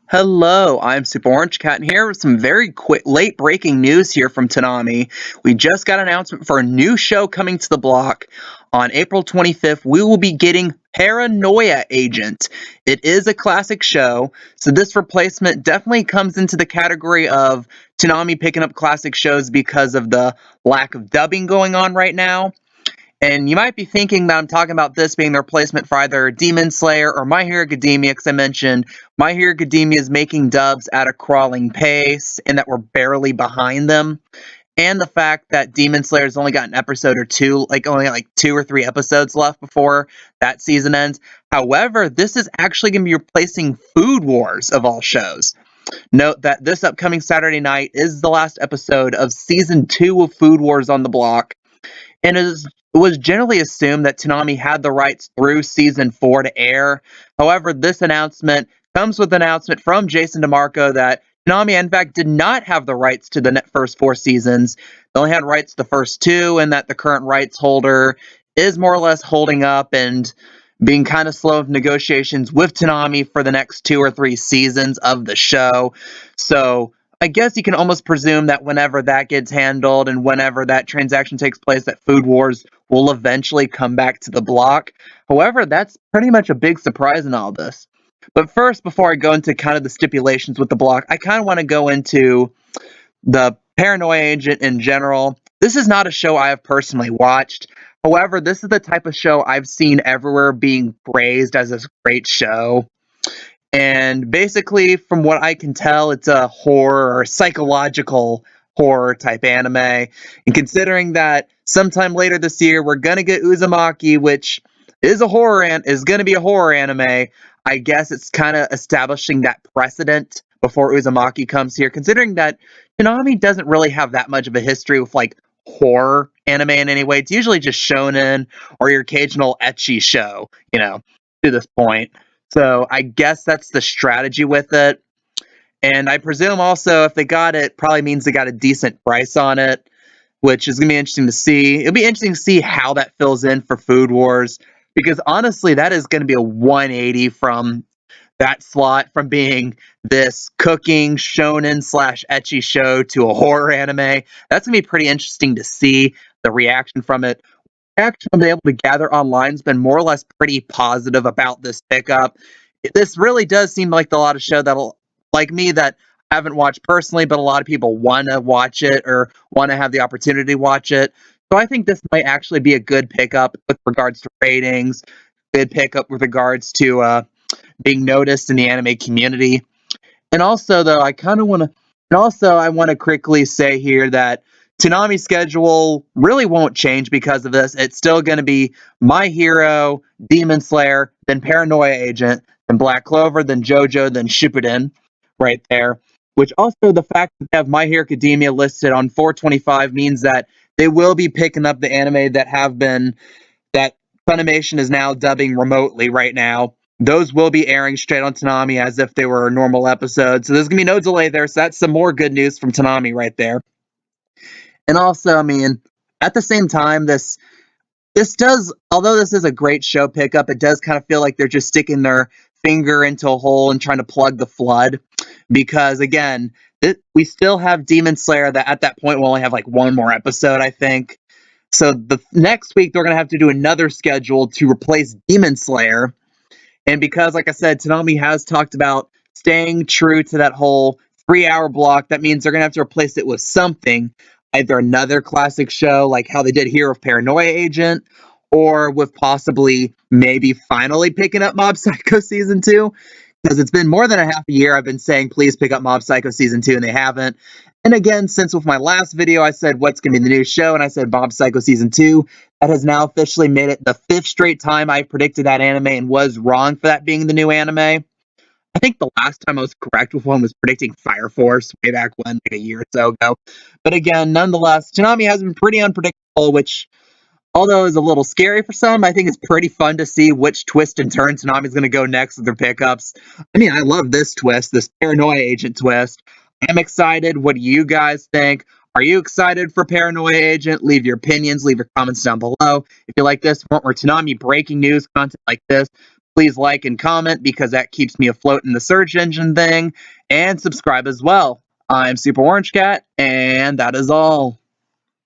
Hello, I'm Super Orange Cat, and here with some very quick, late breaking news here from Toonami. We just got an announcement for a new show coming to the block. On April 25th, we will be getting Paranoia Agent. It is a classic show, so this replacement definitely comes into the category of Toonami picking up classic shows because of the lack of dubbing going on right now. And you might be thinking that I'm talking about this being the replacement for either Demon Slayer or My Hero Academia, because I mentioned My Hero Academia is making dubs at a crawling pace, and that we're barely behind them. And the fact that Demon Slayer's only got an episode or two, like only got like 2 or 3 episodes left before that season ends. However, this is actually going to be replacing Food Wars of all shows. Note that this upcoming Saturday night is the last episode of season 2 of Food Wars on the block, and it was generally assumed that Toonami had the rights through season 4 to air. However, this announcement comes with an announcement from Jason DeMarco that Toonami, in fact, did not have the rights to the first 4 seasons. They only had rights to the first 2, and that the current rights holder is more or less holding up and being kind of slow of negotiations with Toonami for the next 2 or 3 seasons of the show. So I guess you can almost presume that whenever that gets handled and whenever that transaction takes place, that Food Wars will eventually come back to the block. However, that's pretty much a big surprise in all this. But first, before I go into kind of the stipulations with the block, I kind of want to go into the Paranoia Agent in general. This is not a show I have personally watched. However, this is the type of show I've seen everywhere being praised as a great show. And basically, from what I can tell, it's a horror or psychological horror type anime. And considering that sometime later this year we're gonna get Uzumaki, which is a horror and is gonna be a horror anime, I guess it's kind of establishing that precedent before Uzumaki comes here. Considering that Konami doesn't really have that much of a history with like horror anime in any way. It's usually just shonen or your occasional ecchi show, to this point. So I guess that's the strategy with it. And I presume also if they got it, probably means they got a decent price on it, which is going to be interesting to see. It'll be interesting to see how that fills in for Food Wars, because honestly, that is going to be a 180 from that slot, from being this cooking shonen slash ecchi show to a horror anime. That's going to be pretty interesting to see the reaction from it. Reaction I've been able to gather online has been more or less pretty positive about this pickup. This really does seem like a lot of show that'll, like me, that I haven't watched personally, but a lot of people want to watch it or want to have the opportunity to watch it. So I think this might actually be a good pickup with regards to ratings, good pickup with regards to being noticed in the anime community. And also, though, I want to quickly say here that Toonami's schedule really won't change because of this. It's still going to be My Hero, Demon Slayer, then Paranoia Agent, then Black Clover, then JoJo, then Shippuden, right there. Which also, the fact that they have My Hero Academia listed on 425 means that they will be picking up the anime that Funimation is now dubbing remotely right now. Those will be airing straight on Toonami as if they were a normal episode. So there's going to be no delay there. So that's some more good news from Toonami right there. And also, I mean, at the same time, this does, although this is a great show pickup, it does kind of feel like they're just sticking their finger into a hole and trying to plug the flood. Because again, we still have Demon Slayer that at that point will only have like one more episode, I think. So the next week they're gonna have to do another schedule to replace Demon Slayer. And because, like I said, Toonami has talked about staying true to that whole 3 hour block, that means they're gonna have to replace it with something, either another classic show like how they did here with Paranoia Agent, or with possibly maybe finally picking up Mob Psycho season 2. Because it's been more than a half a year I've been saying, please pick up Mob Psycho Season 2, and they haven't. And again, since with my last video I said what's going to be the new show, and I said Mob Psycho Season 2, that has now officially made it the 5th straight time I predicted that anime and was wrong for that being the new anime. I think the last time I was correct with one was predicting Fire Force way back when, like a year or so ago. But again, nonetheless, Toonami has been pretty unpredictable, which, although is a little scary for some, I think it's pretty fun to see which twist and turn Toonami's going to go next with their pickups. I mean, I love this twist, this Paranoia Agent twist. I'm excited. What do you guys think? Are you excited for Paranoia Agent? Leave your opinions, leave your comments down below. If you like this, want more Toonami breaking news content like this, Please like and comment because that keeps me afloat in the search engine thing, and subscribe as well. I'm Super Orange Cat, and that is all.